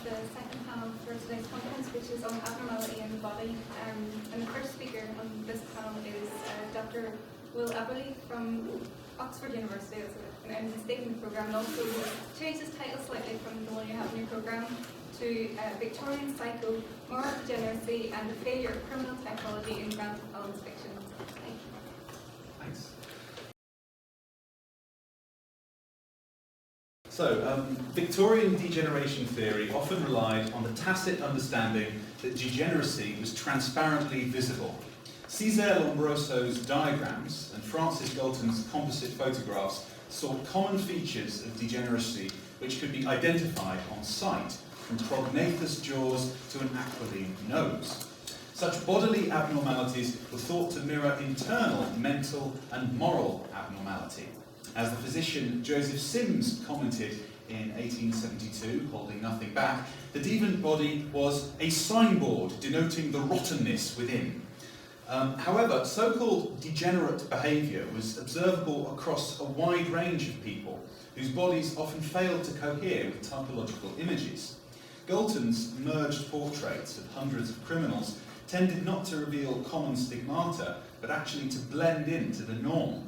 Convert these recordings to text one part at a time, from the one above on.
the second panel for today's conference, which is on abnormality in the body. And the first speaker on this panel is Dr. Will Abberley from Oxford University. And he's taken the programme and also changed his title slightly from the one you have in your programme to Victorian Psycho, Moral Degeneracy and the Failure of Criminal Typology in Grant Allen's Fiction. Thank you. Thanks. So, Victorian degeneration theory often relied on the tacit understanding that degeneracy was transparently visible. Cesare Lombroso's diagrams and Francis Galton's composite photographs saw common features of degeneracy which could be identified on sight, from prognathous jaws to an aquiline nose. Such bodily abnormalities were thought to mirror internal mental and moral abnormality. As the physician Joseph Sims commented in 1872, holding nothing back, the deviant body was a signboard denoting the rottenness within. However, so-called degenerate behaviour was observable across a wide range of people, whose bodies often failed to cohere with typological images. Galton's merged portraits of hundreds of criminals tended not to reveal common stigmata, but actually to blend into the norm.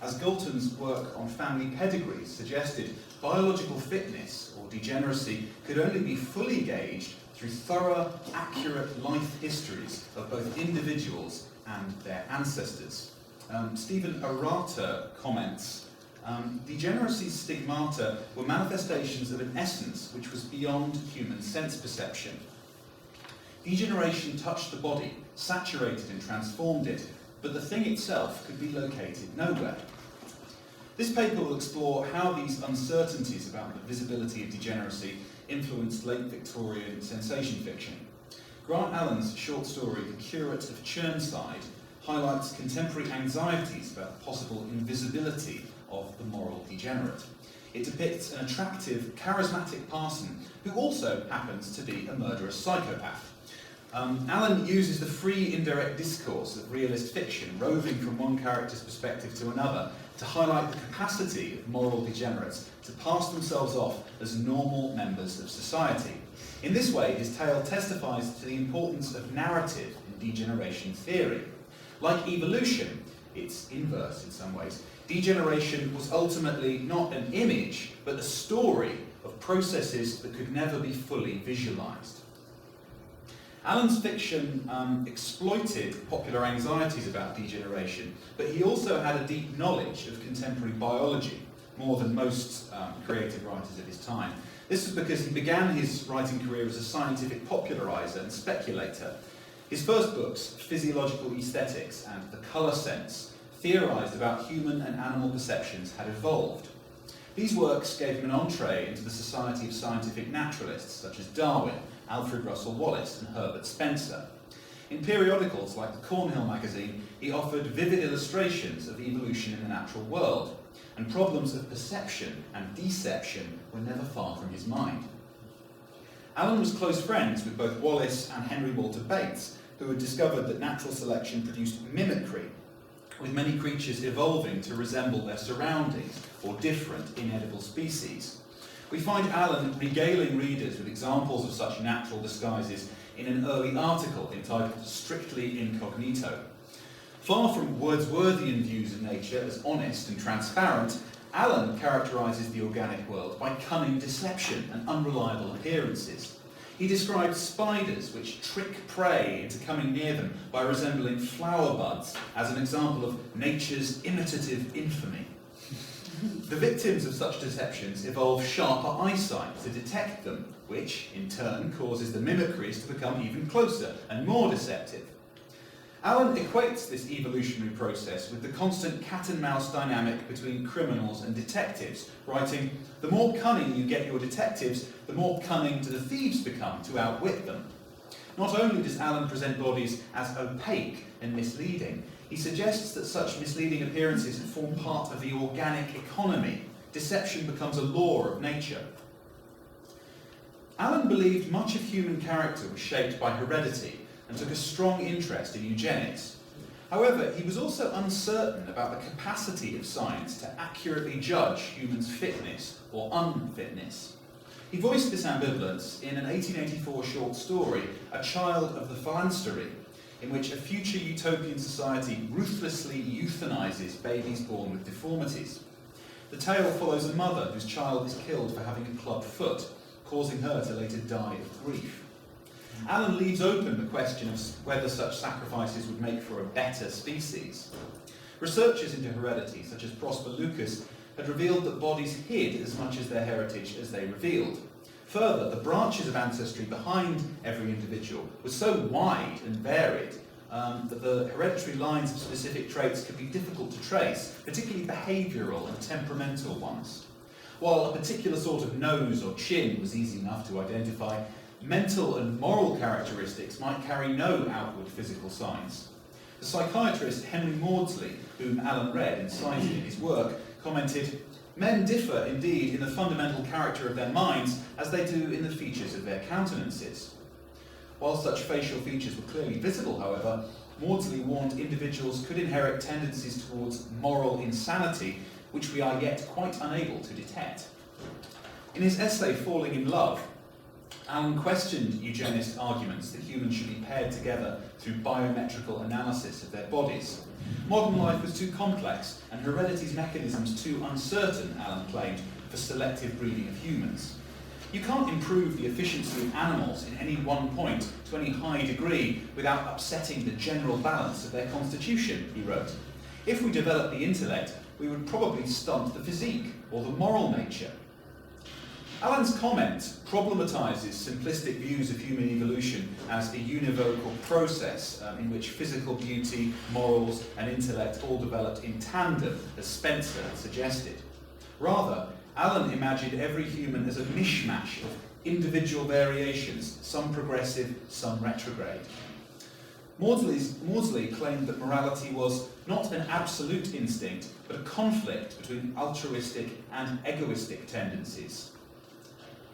As Galton's work on family pedigrees suggested, biological fitness, or degeneracy, could only be fully gauged through thorough, accurate life histories of both individuals and their ancestors. Stephen Arata comments, degeneracy's stigmata were manifestations of an essence which was beyond human sense perception. Degeneration touched the body, saturated and transformed it, but the thing itself could be located nowhere. This paper will explore how these uncertainties about the visibility of degeneracy influenced late Victorian sensation fiction. Grant Allen's short story, The Curate of Churnside, highlights contemporary anxieties about the possible invisibility of the moral degenerate. It depicts an attractive, charismatic parson who also happens to be a murderous psychopath. Allen uses the free indirect discourse of realist fiction, roving from one character's perspective to another, to highlight the capacity of moral degenerates to pass themselves off as normal members of society. In this way, his tale testifies to the importance of narrative in degeneration theory. Like evolution, its inverse in some ways, degeneration was ultimately not an image, but a story of processes that could never be fully visualized. Allen's fiction exploited popular anxieties about degeneration, but he also had a deep knowledge of contemporary biology, more than most creative writers of his time. This was because he began his writing career as a scientific popularizer and speculator. His first books, Physiological Aesthetics and The Colour Sense, theorized about human and animal perceptions had evolved. These works gave him an entree into the society of scientific naturalists such as Darwin, Alfred Russel Wallace and Herbert Spencer. In periodicals like the Cornhill magazine, he offered vivid illustrations of evolution in the natural world, and problems of perception and deception were never far from his mind. Allen was close friends with both Wallace and Henry Walter Bates, who had discovered that natural selection produced mimicry, with many creatures evolving to resemble their surroundings or different inedible species. We find Allen regaling readers with examples of such natural disguises in an early article entitled Strictly Incognito. Far from Wordsworthian views of nature as honest and transparent, Allen characterises the organic world by cunning deception and unreliable appearances. He describes spiders which trick prey into coming near them by resembling flower buds as an example of nature's imitative infamy. The victims of such deceptions evolve sharper eyesight to detect them, which, in turn, causes the mimicries to become even closer and more deceptive. Allen equates this evolutionary process with the constant cat-and-mouse dynamic between criminals and detectives, writing, "The more cunning you get your detectives, the more cunning do the thieves become to outwit them." Not only does Allen present bodies as opaque and misleading, he suggests that such misleading appearances form part of the organic economy. Deception becomes a law of nature. Allen believed much of human character was shaped by heredity and took a strong interest in eugenics. However, he was also uncertain about the capacity of science to accurately judge humans' fitness or unfitness. He voiced this ambivalence in an 1884 short story, A Child of the Phalanstery, in which a future utopian society ruthlessly euthanizes babies born with deformities. The tale follows a mother whose child is killed for having a clubbed foot, causing her to later die of grief. Alan leaves open the question of whether such sacrifices would make for a better species. Researchers into heredity, such as Prosper Lucas, had revealed that bodies hid as much as their heritage as they revealed. Further, the branches of ancestry behind every individual were so wide and varied that the hereditary lines of specific traits could be difficult to trace, particularly behavioural and temperamental ones. While a particular sort of nose or chin was easy enough to identify, mental and moral characteristics might carry no outward physical signs. The psychiatrist Henry Maudsley, whom Alan read and cited in his work, commented, "Men differ indeed in the fundamental character of their minds as they do in the features of their countenances." While such facial features were clearly visible, however, Maudsley warned individuals could inherit tendencies towards moral insanity, which we are yet quite unable to detect. In his essay Falling in Love, Alan questioned eugenist arguments that humans should be paired together through biometrical analysis of their bodies. Modern life was too complex and heredity's mechanisms too uncertain, Alan claimed, for selective breeding of humans. You can't improve the efficiency of animals in any one point to any high degree without upsetting the general balance of their constitution, he wrote. If we developed the intellect, we would probably stunt the physique or the moral nature. Alan's comment problematises simplistic views of human evolution as a univocal process in which physical beauty, morals and intellect all developed in tandem, as Spencer had suggested. Rather, Alan imagined every human as a mishmash of individual variations, some progressive, some retrograde. Maudsley claimed that morality was not an absolute instinct, but a conflict between altruistic and egoistic tendencies.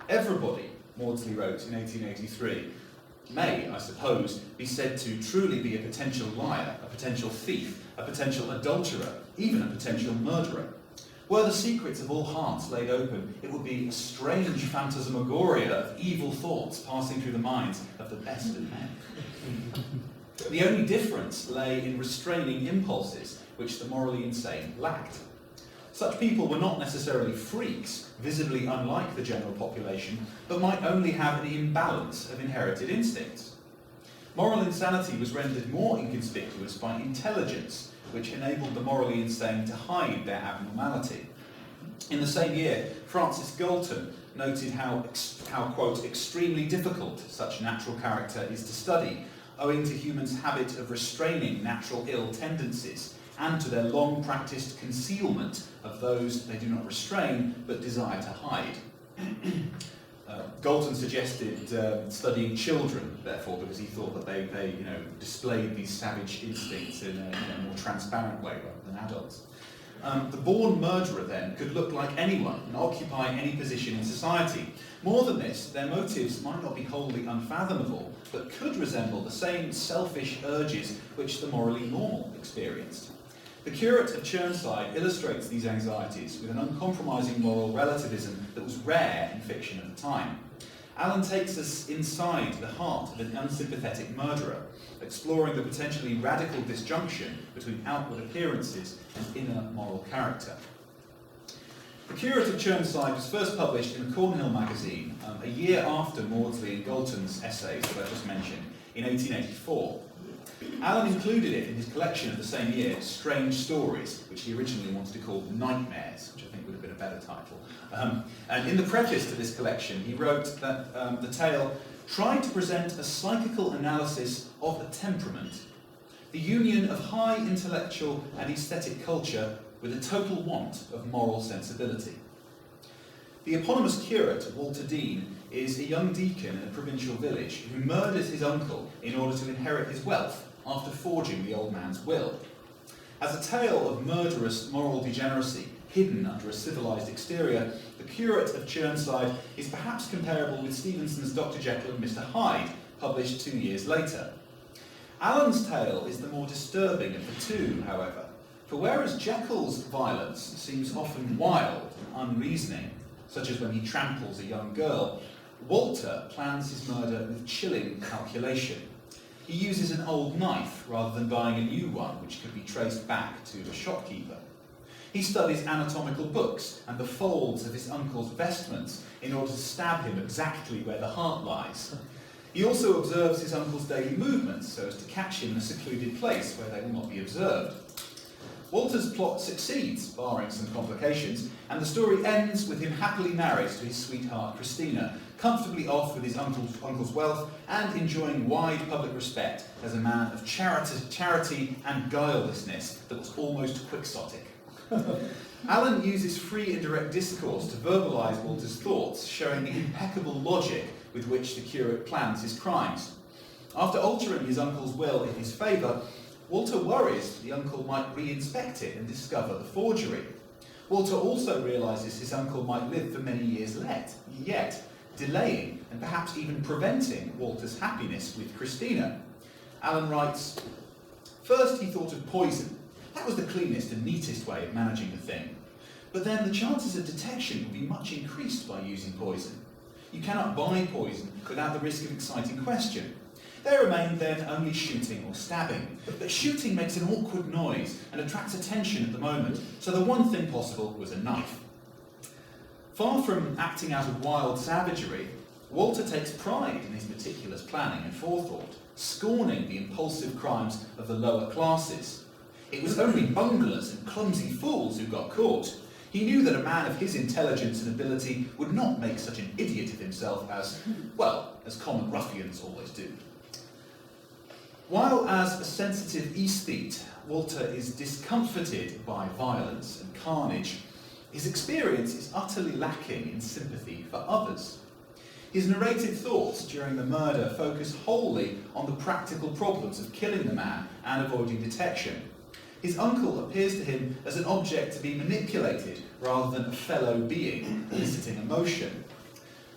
Everybody, Maudsley wrote in 1883, may, I suppose, be said to truly be a potential liar, a potential thief, a potential adulterer, even a potential murderer. Were the secrets of all hearts laid open, it would be a strange phantasmagoria of evil thoughts passing through the minds of the best of men. The only difference lay in restraining impulses, which the morally insane lacked. Such people were not necessarily freaks, visibly unlike the general population, but might only have an imbalance of inherited instincts. Moral insanity was rendered more inconspicuous by intelligence, which enabled the morally insane to hide their abnormality. In the same year, Francis Galton noted how quote, extremely difficult such natural character is to study, owing to humans' habit of restraining natural ill tendencies, and to their long-practiced concealment of those they do not restrain but desire to hide. Galton suggested studying children, therefore, because he thought that they displayed these savage instincts in a more transparent way rather than adults. The born murderer, then, could look like anyone and occupy any position in society. More than this, their motives might not be wholly unfathomable, but could resemble the same selfish urges which the morally normal experienced. The curate of Chirnside illustrates these anxieties with an uncompromising moral relativism that was rare in fiction at the time. Alan takes us inside the heart of an unsympathetic murderer, exploring the potentially radical disjunction between outward appearances and inner moral character. The Curate of Chirnside was first published in the Cornhill magazine a year after Maudsley and Galton's essays that I just mentioned, in 1884. Alan included it in his collection of the same year, Strange Stories, which he originally wanted to call Nightmares, which I think would have been a better title. And in the preface to this collection, he wrote that the tale tried to present a psychical analysis of a temperament, the union of high intellectual and aesthetic culture with a total want of moral sensibility. The eponymous curate, Walter Dean, is a young deacon in a provincial village who murders his uncle in order to inherit his wealth after forging the old man's will. As a tale of murderous moral degeneracy hidden under a civilised exterior, the Curate of Chirnside is perhaps comparable with Stevenson's Dr. Jekyll and Mr. Hyde, published 2 years later. Alan's tale is the more disturbing of the two, however, for whereas Jekyll's violence seems often wild and unreasoning, such as when he tramples a young girl, Walter plans his murder with chilling calculation. He uses an old knife rather than buying a new one, which could be traced back to a shopkeeper. He studies anatomical books and the folds of his uncle's vestments in order to stab him exactly where the heart lies. He also observes his uncle's daily movements so as to catch him in a secluded place where they will not be observed. Walter's plot succeeds, barring some complications, and the story ends with him happily married to his sweetheart Christina, comfortably off with his uncle's wealth and enjoying wide public respect as a man of charity and guilelessness that was almost quixotic. Alan uses free and direct discourse to verbalise Walter's thoughts, showing the impeccable logic with which the curate plans his crimes. After altering his uncle's will in his favour, Walter worries the uncle might re-inspect it and discover the forgery. Walter also realises his uncle might live for many years yet, delaying and perhaps even preventing Walter's happiness with Christina. Alan writes, "First he thought of poison. That was the cleanest and neatest way of managing the thing. But then the chances of detection would be much increased by using poison. You cannot buy poison without the risk of exciting question. There remained then only shooting or stabbing. But shooting makes an awkward noise and attracts attention at the moment, so the one thing possible was a knife." Far from acting out of wild savagery, Walter takes pride in his meticulous planning and forethought, scorning the impulsive crimes of the lower classes. It was only bunglers and clumsy fools who got caught. He knew that a man of his intelligence and ability would not make such an idiot of himself as common ruffians always do. While as a sensitive aesthete, Walter is discomforted by violence and carnage, his experience is utterly lacking in sympathy for others. His narrated thoughts during the murder focus wholly on the practical problems of killing the man and avoiding detection. His uncle appears to him as an object to be manipulated rather than a fellow being eliciting emotion.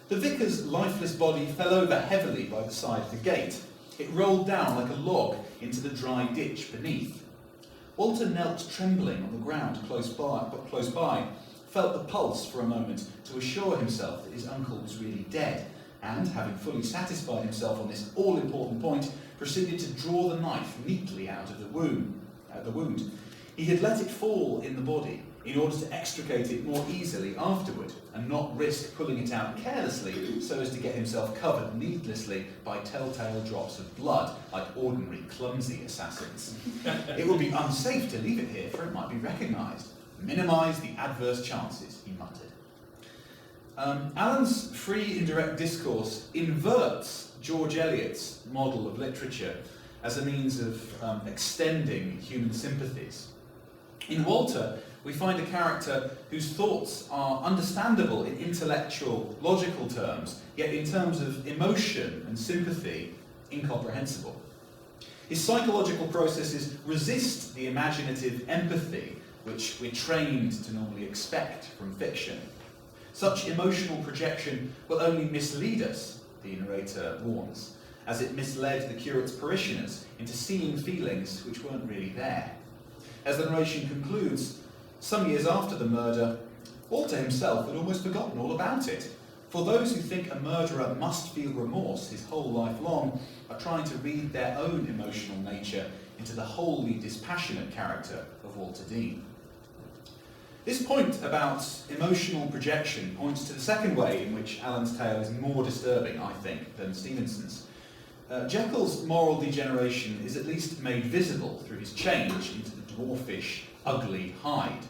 The vicar's lifeless body fell over heavily by the side of the gate. It rolled down like a log into the dry ditch beneath. Walter knelt trembling on the ground close by, felt the pulse for a moment to assure himself that his uncle was really dead, and, having fully satisfied himself on this all-important point, proceeded to draw the knife neatly out of the wound. He had let it fall in the body in order to extricate it more easily afterward, and not risk pulling it out carelessly so as to get himself covered needlessly by telltale drops of blood like ordinary clumsy assassins. It would be unsafe to leave it here, for it might be recognised. Minimise the adverse chances, he muttered. Alan's free indirect discourse inverts George Eliot's model of literature as a means of extending human sympathies. In Walter, we find a character whose thoughts are understandable in intellectual, logical terms, yet in terms of emotion and sympathy, incomprehensible. His psychological processes resist the imaginative empathy which we're trained to normally expect from fiction. Such emotional projection will only mislead us, the narrator warns, as it misled the curate's parishioners into seeing feelings which weren't really there. As the narration concludes, some years after the murder, Walter himself had almost forgotten all about it. For those who think a murderer must feel remorse his whole life long are trying to read their own emotional nature into the wholly dispassionate character of Walter Dean. This point about emotional projection points to the second way in which Alan's tale is more disturbing, I think, than Stevenson's. Jekyll's moral degeneration is at least made visible through his change into the dwarfish, ugly Hyde.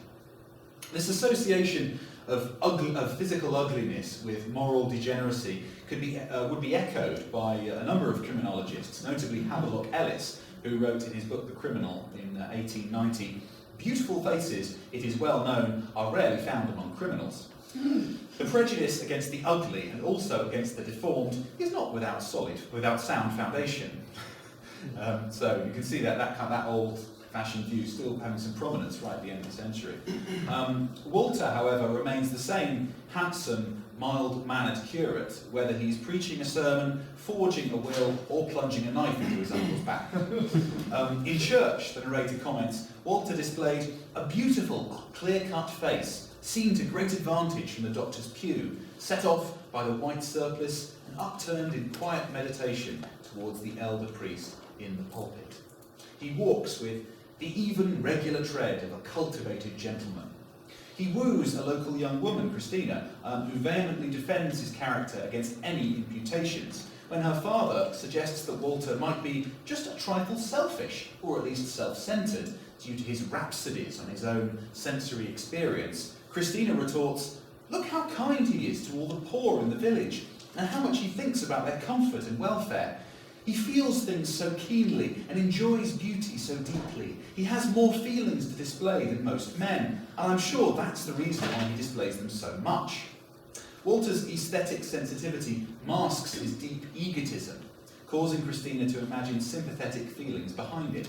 This association of physical ugliness with moral degeneracy would be echoed by a number of criminologists, notably Havelock Ellis, who wrote in his book The Criminal in 1890, "Beautiful faces, it is well known, are rarely found among criminals. The prejudice against the ugly and also against the deformed is not without sound foundation." So you can see that old fashioned view still having some prominence right at the end of the century. Walter, however, remains the same handsome, mild-mannered curate, whether he's preaching a sermon, forging a will, or plunging a knife into his uncle's back. In church, the narrator comments, Walter displayed a beautiful, clear-cut face, seen to great advantage from the doctor's pew, set off by the white surplice and upturned in quiet meditation towards the elder priest in the pulpit. He walks with the even, regular tread of a cultivated gentleman. He woos a local young woman, Christina, who vehemently defends his character against any imputations, when her father suggests that Walter might be just a trifle selfish, or at least self-centred, due to his rhapsodies on his own sensory experience. Christina retorts, "Look how kind he is to all the poor in the village, and how much he thinks about their comfort and welfare. He feels things so keenly and enjoys beauty so deeply. He has more feelings to display than most men, and I'm sure that's the reason why he displays them so much." Walter's aesthetic sensitivity masks his deep egotism, causing Christina to imagine sympathetic feelings behind it.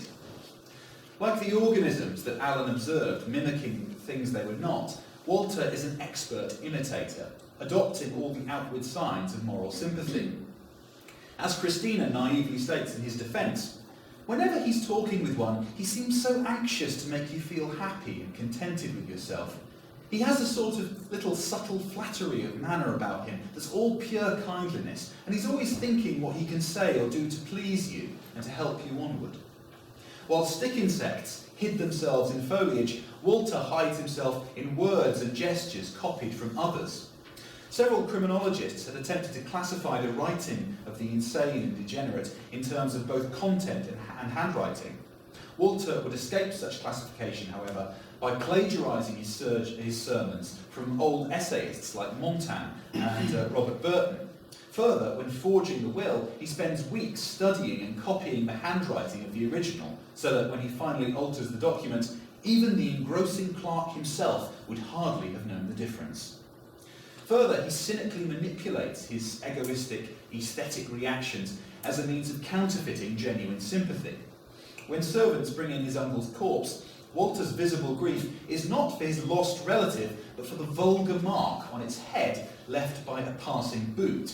Like the organisms that Alan observed mimicking things they were not, Walter is an expert imitator, adopting all the outward signs of moral sympathy. As Christina naively states in his defence, whenever he's talking with one, he seems so anxious to make you feel happy and contented with yourself. He has a sort of little subtle flattery of manner about him that's all pure kindliness, and he's always thinking what he can say or do to please you and to help you onward. While stick insects hid themselves in foliage, Walter hides himself in words and gestures copied from others. Several criminologists had attempted to classify the writing of the insane and degenerate in terms of both content and handwriting. Walter would escape such classification, however, by plagiarising his sermons from old essayists like Montaigne and Robert Burton. Further, when forging the will, he spends weeks studying and copying the handwriting of the original, so that when he finally alters the document, even the engrossing clerk himself would hardly have known the difference. Further, he cynically manipulates his egoistic, aesthetic reactions as a means of counterfeiting genuine sympathy. When servants bring in his uncle's corpse, Walter's visible grief is not for his lost relative, but for the vulgar mark on its head left by a passing boot.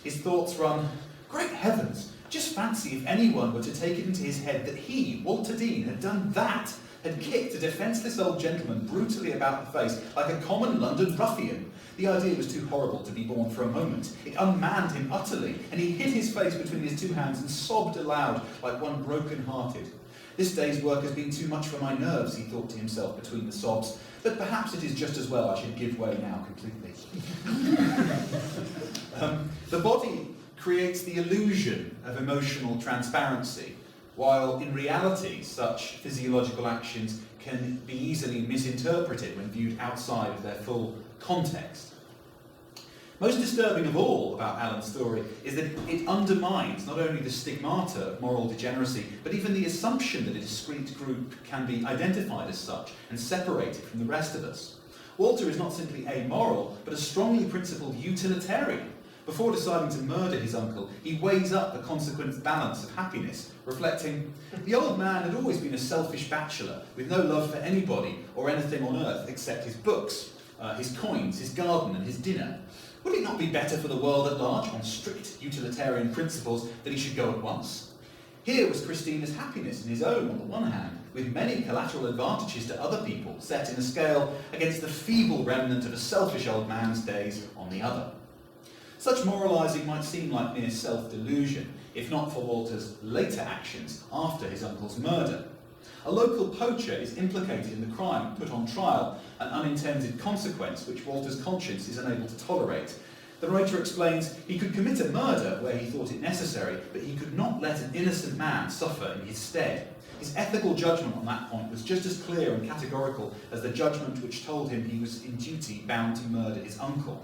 His thoughts run, "Great heavens, just fancy if anyone were to take it into his head that he, Walter Dean, had done that, had kicked a defenceless old gentleman brutally about the face like a common London ruffian. The idea was too horrible to be borne for a moment. It unmanned him utterly, and he hid his face between his two hands and sobbed aloud like one broken-hearted. This day's work has been too much for my nerves," he thought to himself between the sobs, "but perhaps it is just as well I should give way now completely." The body creates the illusion of emotional transparency, while in reality such physiological actions can be easily misinterpreted when viewed outside of their full context. Most disturbing of all about Alan's story is that it undermines not only the stigmata of moral degeneracy, but even the assumption that a discrete group can be identified as such and separated from the rest of us. Walter is not simply amoral, but a strongly principled utilitarian. Before deciding to murder his uncle, he weighs up the consequent balance of happiness, reflecting, "The old man had always been a selfish bachelor, with no love for anybody or anything on earth except his books, his coins, his garden and his dinner. Would it not be better for the world at large, on strict utilitarian principles, that he should go at once?" Here was Christina's happiness in his own on the one hand, with many collateral advantages to other people, set in a scale against the feeble remnant of a selfish old man's days on the other. Such moralising might seem like mere self-delusion, if not for Walter's later actions after his uncle's murder. A local poacher is implicated in the crime, put on trial, an unintended consequence which Walter's conscience is unable to tolerate. The writer explains he could commit a murder where he thought it necessary, but he could not let an innocent man suffer in his stead. His ethical judgment on that point was just as clear and categorical as the judgment which told him he was in duty bound to murder his uncle.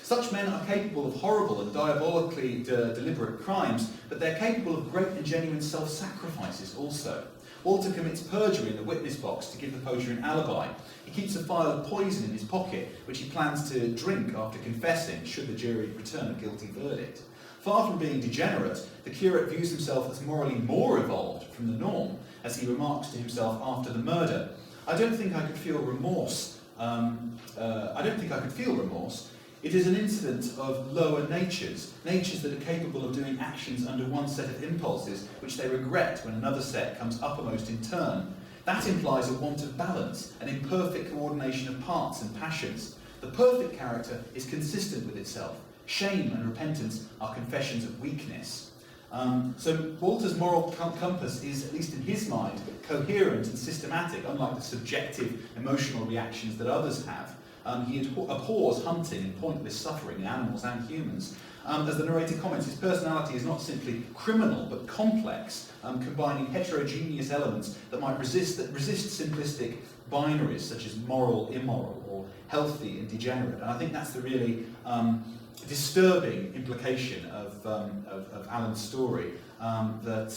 Such men are capable of horrible and diabolically deliberate crimes, but they're capable of great and genuine self-sacrifices also. Walter commits perjury in the witness box to give the poacher an alibi. He keeps a phial of poison in his pocket, which he plans to drink after confessing, should the jury return a guilty verdict. Far from being degenerate, the curate views himself as morally more evolved from the norm, as he remarks to himself after the murder. I don't think I could feel remorse. It is an incident of lower natures that are capable of doing actions under one set of impulses which they regret when another set comes uppermost in turn. That implies a want of balance, an imperfect coordination of parts and passions. The perfect character is consistent with itself. Shame and repentance are confessions of weakness. So Walter's moral compass is, at least in his mind, coherent and systematic, unlike the subjective emotional reactions that others have. He abhors hunting and pointless suffering in animals and humans. As the narrator comments, his personality is not simply criminal but complex, combining heterogeneous elements that might resist simplistic binaries such as moral, immoral, or healthy and degenerate. And I think that's the really disturbing implication of Alan's story, that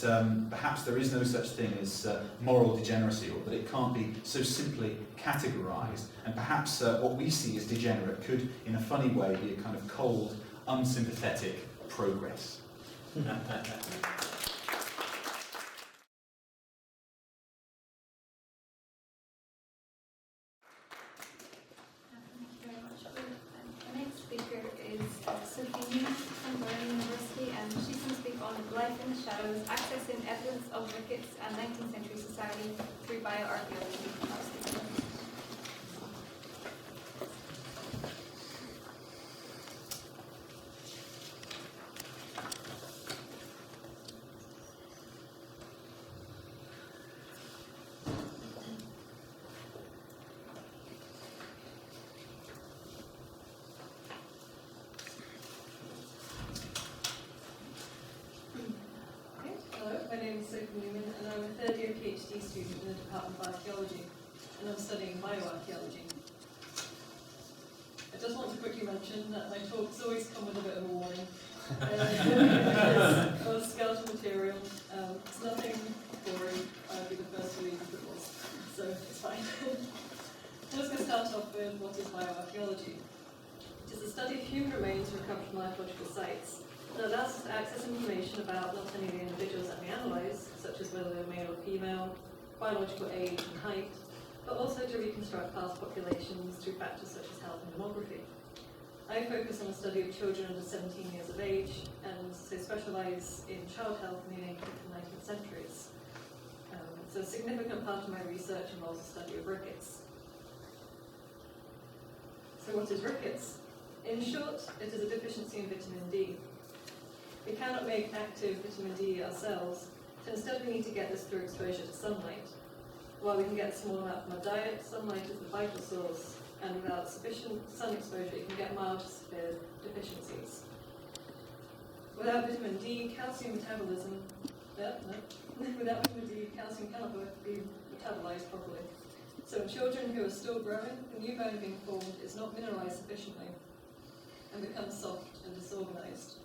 perhaps there is no such thing as moral degeneracy, or that it can't be so simply categorised, and perhaps what we see as degenerate could, in a funny way, be a kind of cold, unsympathetic progress. The next speaker is Sophie Newman from Durham University, and she's going to speak on Life in the Shadows, Accessing Evidence of Rickets and 19th Century Society through Bio-archaeology. My name is Sophie Newman, and I'm a third-year PhD student in the Department of Archaeology, and I'm studying bio-archaeology. I just want to quickly mention that my talks always come with a bit of a warning. Because of skeletal material, it's nothing boring. I'll be the first to leave if it was, so it's fine. I'm just going to start off with what is bio-archaeology. It is the study of human remains recovered from archaeological sites. That allows us to access information about not only the individuals that we analyse, such as whether they're male or female, biological age and height, but also to reconstruct past populations through factors such as health and demography. I focus on the study of children under 17 years of age, and so specialise in child health in the 18th and 19th centuries. So a significant part of my research involves the study of rickets. So what is rickets? In short, it is a deficiency in vitamin D. We cannot make active vitamin D ourselves, so instead we need to get this through exposure to sunlight. While we can get a small amount from our diet, sunlight is the vital source, and without sufficient sun exposure you can get mild to severe deficiencies. Without vitamin D, calcium metabolism, without vitamin D, calcium cannot be metabolized properly. So in children who are still growing, the new bone being formed is not mineralized sufficiently and becomes soft and disorganized.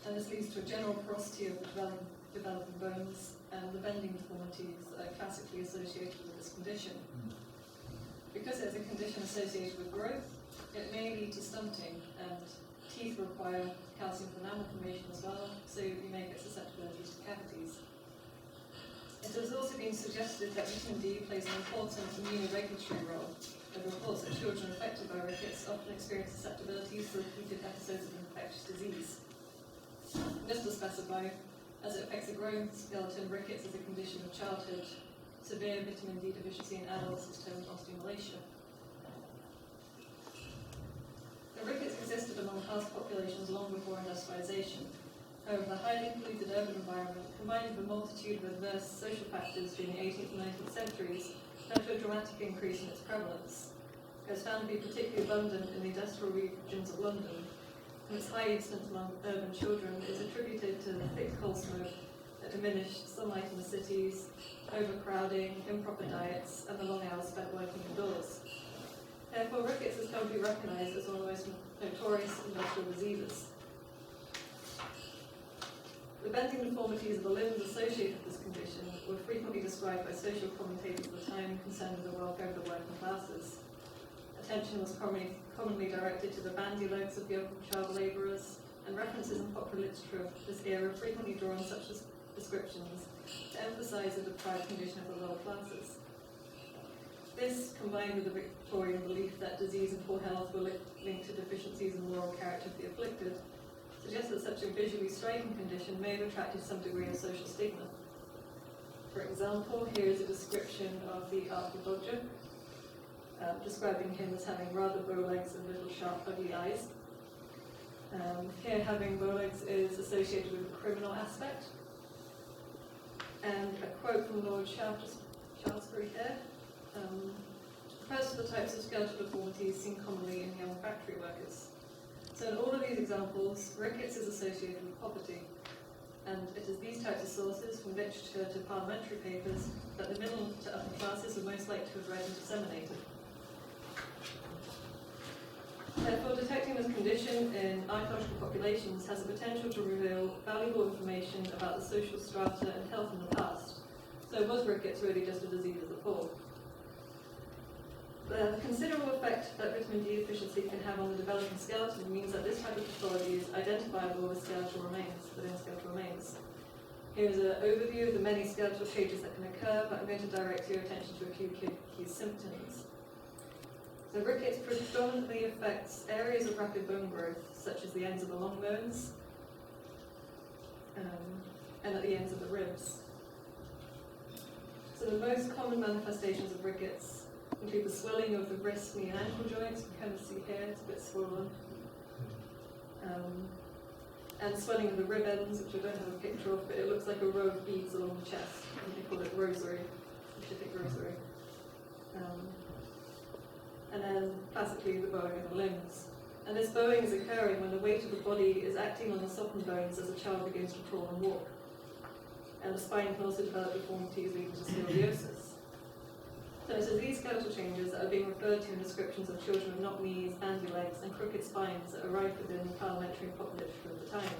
And this leads to a general porosity of the developing bones and the bending deformities that are classically associated with this condition. Because it's a condition associated with growth, it may lead to stunting, and teeth require calcium for enamel formation as well, so you may get susceptibility to cavities. It has also been suggested that vitamin D plays an important immunoregulatory role. There are reports that children affected by rickets often experience susceptibilities to repeated episodes of infectious disease. Just to specify, as it affects the growing skeleton, rickets is a condition of childhood. Severe vitamin D deficiency in adults is termed osteomalacia. The rickets existed among past populations long before industrialization. However, the highly polluted urban environment, combined with a multitude of adverse social factors during the 18th and 19th centuries, led to a dramatic increase in its prevalence. It was found to be particularly abundant in the industrial regions of London, and its high incidence among urban children is attributed to the thick coal smoke that diminished sunlight in the cities, overcrowding, improper diets, and the long hours spent working indoors. Therefore, rickets is come to be recognised as one of the most notorious industrial diseases. The bending deformities of the limbs associated with this condition were frequently described by social commentators at the time concerned with the welfare of the working classes. Attention was commonly directed to the bandy legs of young child labourers, and references in popular literature of this era frequently draw on such descriptions to emphasise the deprived condition of the lower classes. This, combined with the Victorian belief that disease and poor health were linked to deficiencies in moral character of the afflicted, suggests that such a visually striking condition may have attracted some degree of social stigma. For example, here is a description of the archaeologist, describing him as having rather bow legs and little sharp ugly eyes. Here, having bow legs is associated with a criminal aspect. And a quote from Lord Shaftesbury here. Refers to the types of skeletal deformities seen commonly in young factory workers. So in all of these examples, Rickets is associated with poverty, and it is these types of sources, from literature to parliamentary papers, that the middle to upper classes are most likely to have read and disseminated. Therefore, detecting this condition in archaeological populations has the potential to reveal valuable information about the social strata and health in the past. So was Rickets really just a disease of the poor? The considerable effect that vitamin D deficiency can have on the developing skeleton means that this type of pathology is identifiable with skeletal remains. Here is an overview of the many skeletal changes that can occur, but I'm going to direct your attention to a few key symptoms. So Rickets predominantly affects areas of rapid bone growth, such as the ends of the long bones and at the ends of the ribs. So the most common manifestations of Rickets include the swelling of the wrist, knee and ankle joints. You can kind of see here, it's a bit swollen. And swelling of the rib ends, which I don't have a picture of, but it looks like a row of beads along the chest. And they call it rosary, specific rosary. And then classically the bowing of the limbs. And this bowing is occurring when the weight of the body is acting on the softened bones as a child begins to crawl and walk. And the spine can also develop deformities leading to scoliosis. So it is these skeletal changes that are being referred to in descriptions of children with knock knees, bandy legs, and crooked spines that are rife within the parliamentary and popular literature of the time.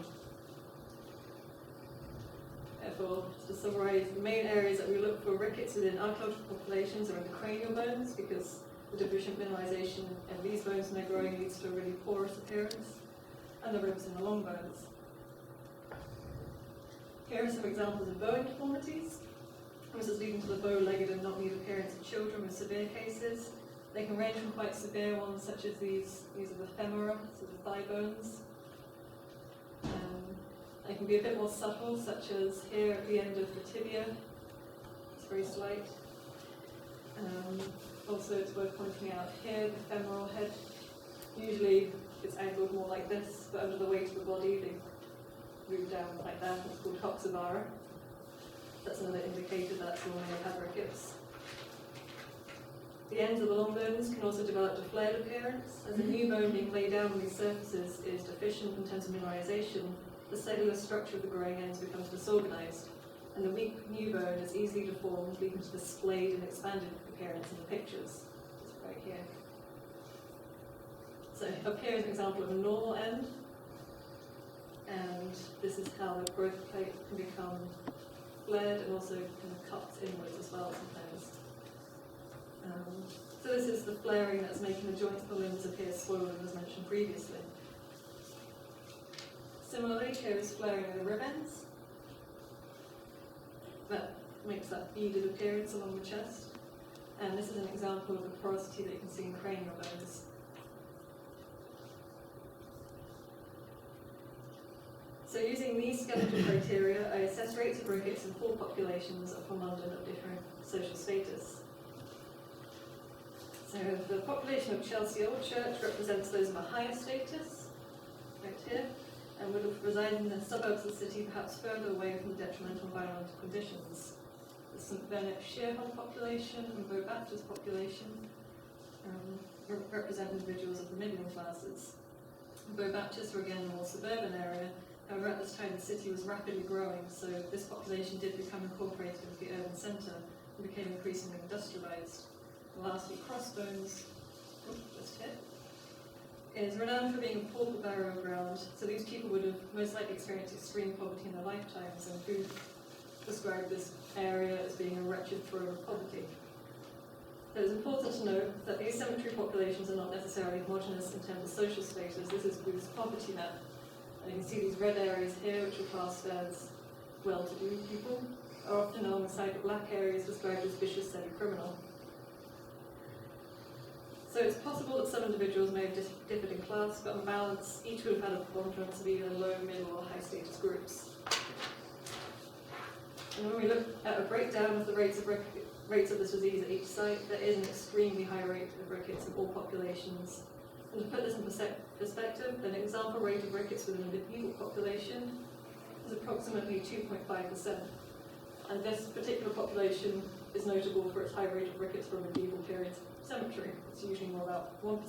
Therefore, to summarise, the main areas that we look for Rickets within archaeological populations are in the cranial bones, because the deficient mineralisation in these bones when they're growing leads to a really porous appearance, and the ribs and the long bones. Here are some examples of bowing deformities. This is leading to the bow-legged and knock-kneed appearance of children with severe cases. They can range from quite severe ones, such as these are the femora, so the thigh bones. They can be a bit more subtle, such as here at the end of the tibia. It's very slight. Also, it's worth pointing out here, the femoral head. Usually it's angled more like this, but under the weight of the body, they move down like that. It's called hoxavara. That's another indicator that someone may have had rickets. The ends of the long bones can also develop a flared appearance. As a new bone being laid down on these surfaces is deficient in terms of mineralisation, the cellular structure of the growing ends becomes disorganised, and the weak new bone is easily deformed, leading to the splayed and expanded appearance in the pictures. It's right here. So up here is an example of a normal end, and this is how the growth plate can become flared and also kind of cuts inwards as well sometimes. So this is the flaring that's making the joints of the limbs appear swollen, as mentioned previously. Similarly, here is flaring of the rib ends. That makes that beaded appearance along the chest. And this is an example of the porosity that you can see in cranial bones. So using these skeletal criteria, I assess rates of rickets in 4 populations from London of different social status. So the population of Chelsea Old Church represents those of a higher status, right here, and would have resided in the suburbs of the city, perhaps further away from the detrimental environmental conditions. The St Bernard Shearholm population and Bow Baptist population represent individuals of the middling classes. Bow Baptist were again a more suburban area. However, at this time the city was rapidly growing, so this population did become incorporated with the urban centre and became increasingly industrialised. And lastly, Crossbones, just here, is renowned for being a pauper burial ground, so these people would have most likely experienced extreme poverty in their lifetimes, and who described this area as being a wretched throne of poverty. It is important to note that these cemetery populations are not necessarily homogeneous in terms of social status. This is Booth's poverty map. And you can see these red areas here, which are classed as well-to-do people, are often alongside the black areas described as vicious semi-criminal. So it's possible that some individuals may have differed in class, but on balance, each would have had a preponderance of either low, middle, or high status groups. And when we look at a breakdown of the rates of this disease at each site, there is an extremely high rate of rickets in all populations. And to put this in perspective, an example rate of rickets within a medieval population is approximately 2.5%. And this particular population is notable for its high rate of rickets from medieval period cemetery. It's usually more about 1%.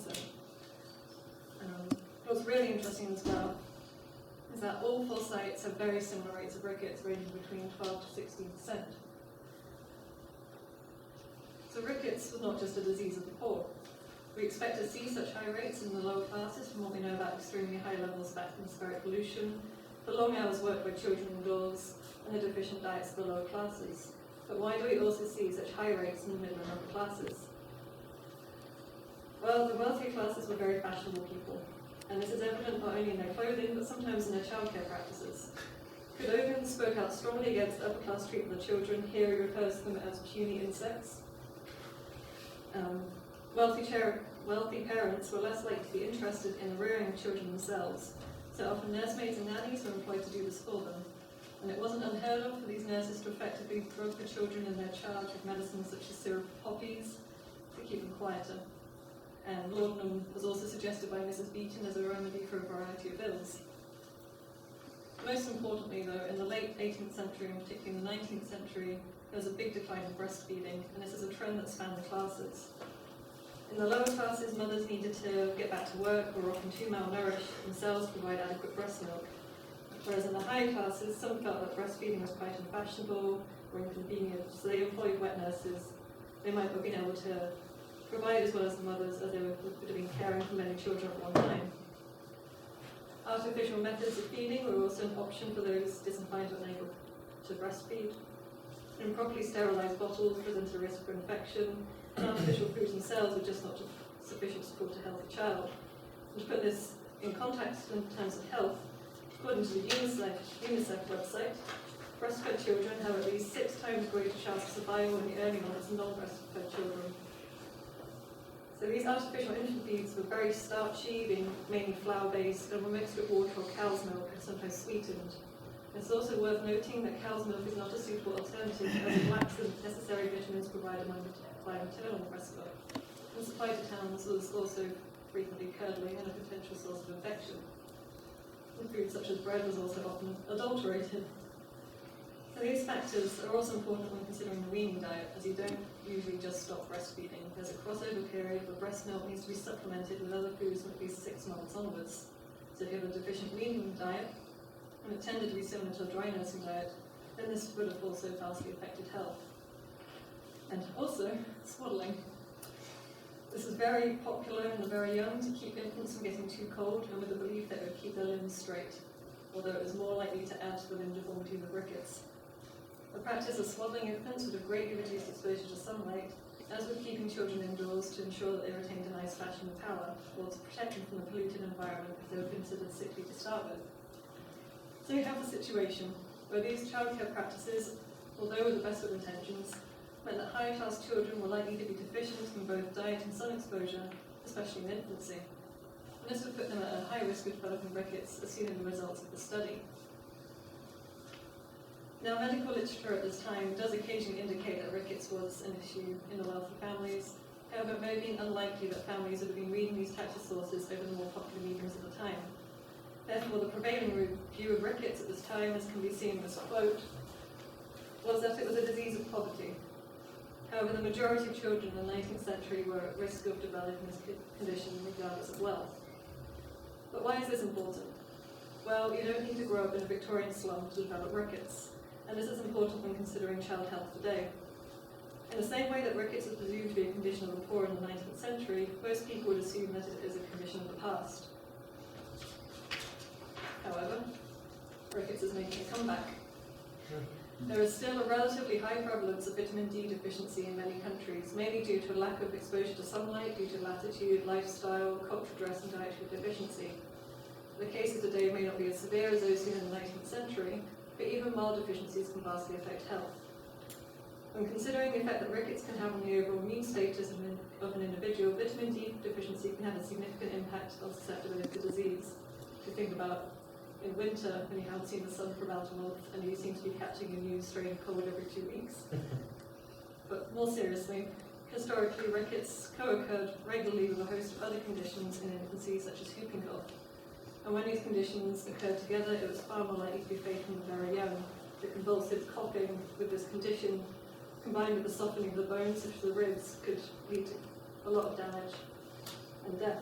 What's really interesting as well is that all 4 sites have very similar rates of rickets, ranging between 12 to 16%. So rickets was not just a disease of the poor. We expect to see such high rates in the lower classes from what we know about extremely high levels of atmospheric pollution, the long hours worked by children indoors, and the deficient diets of the lower classes. But why do we also see such high rates in the middle and upper classes? Well, the wealthier classes were very fashionable people, and this is evident not only in their clothing, but sometimes in their childcare practices. Cadogan spoke out strongly against upper class treatment of children. Here he refers to them as puny insects. Wealthy parents were less likely to be interested in the rearing of children themselves, so often nursemaids and nannies were employed to do this for them. And it wasn't unheard of for these nurses to effectively drug the children in their charge with medicines such as syrup of poppies to keep them quieter. And laudanum was also suggested by Mrs. Beeton as a remedy for a variety of ills. Most importantly, though, in the late 18th century, and particularly in the 19th century, there was a big decline in breastfeeding, and this is a trend that spanned the classes. In the lower classes, mothers needed to get back to work or were often too malnourished themselves to provide adequate breast milk. Whereas in the higher classes, some felt that breastfeeding was quite unfashionable or inconvenient, so they employed wet nurses. They might have been able to provide as well as the mothers, as they would have been caring for many children at one time. Artificial methods of feeding were also an option for those disinclined or unable to breastfeed. Improperly sterilised bottles present a risk for infection, and artificial foods themselves were just not sufficient to support a healthy child. And to put this in context in terms of health, according to the UNICEF website, breastfed children have at least 6 times greater chance of survival in the early months than non-breastfed children. So these artificial infant feeds were very starchy, being mainly flour-based, and were mixed with water or cow's milk and sometimes sweetened. It's also worth noting that cow's milk is not a suitable alternative as it lacks the necessary vitamins provided by maternal breast milk. And supply to towns was also frequently curdling and a potential source of infection. And food such as bread was also often adulterated. So these factors are also important when considering the weaning diet, as you don't usually just stop breastfeeding. There's a crossover period where breast milk needs to be supplemented with other foods from at least 6 months onwards. So if you have a deficient weaning diet, and it tended to be similar to a dry nursing diet, then this would have also vastly affected health. And also, swaddling. This is very popular in the very young to keep infants from getting too cold, and with the belief that it would keep their limbs straight, although it was more likely to add to the limb deformities of rickets. The practice of swaddling infants would have greatly reduced exposure to sunlight, as with keeping children indoors to ensure that they retained a nice fashion of power, or to protect them from the polluted environment if they were considered sickly to start with. So you have a situation where these childcare practices, although with the best of intentions, meant that higher class children were likely to be deficient in both diet and sun exposure, especially in infancy. And this would put them at a high risk of developing rickets, as seen in the results of the study. Now, medical literature at this time does occasionally indicate that rickets was an issue in the wealthy families. However, it may have been unlikely that families would have been reading these types of sources over the more popular mediums of the time. Therefore, the prevailing view of rickets at this time, as can be seen in this quote, was that it was a disease of poverty. However, the majority of children in the 19th century were at risk of developing this condition regardless of wealth. But why is this important? Well, you don't need to grow up in a Victorian slum to develop rickets, and this is important when considering child health today. In the same way that rickets is presumed to be a condition of the poor in the 19th century, most people would assume that it is a condition of the past. However, rickets is making a comeback. There is still a relatively high prevalence of vitamin D deficiency in many countries, mainly due to a lack of exposure to sunlight, due to latitude, lifestyle, cultural dress, and dietary deficiency. The cases today may not be as severe as those seen in the 19th century, but even mild deficiencies can vastly affect health. When considering the effect that rickets can have on the overall immune status of an individual, vitamin D deficiency can have a significant impact on susceptibility to disease. If you think about in winter, when you haven't seen the sun for about a month, and you seem to be catching a new strain of cold every 2 weeks. But more seriously, historically, rickets co-occurred regularly with a host of other conditions in infancy, such as whooping cough. And when these conditions occurred together, it was far more likely to be fatal in the very young. The convulsive coughing with this condition, combined with the softening of the bones, such as the ribs, could lead to a lot of damage and death.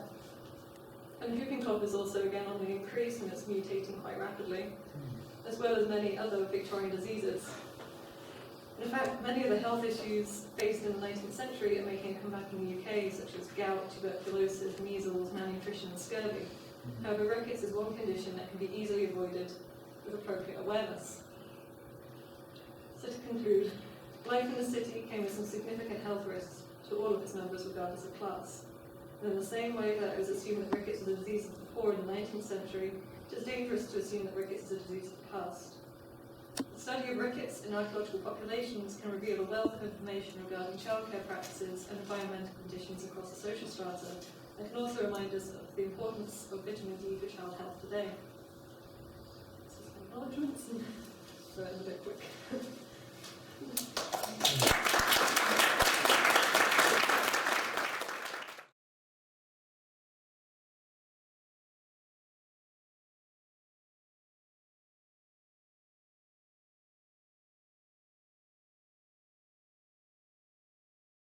And whooping cough is also again on the increase, and it's mutating quite rapidly, as well as many other Victorian diseases. In fact, many of the health issues faced in the 19th century are making a comeback in the UK, such as gout, tuberculosis, measles, malnutrition and scurvy. However, rickets is one condition that can be easily avoided with appropriate awareness. So to conclude, life in the city came with some significant health risks to all of its members regardless of class. And in the same way that it was assumed that rickets was a disease of the poor in the 19th century, it is dangerous to assume that rickets is a disease of the past. The study of rickets in archaeological populations can reveal a wealth of information regarding childcare practices and environmental conditions across the social strata, and can also remind us of the importance of vitamin D for child health today. This is my acknowledgements, and so it was a bit quick.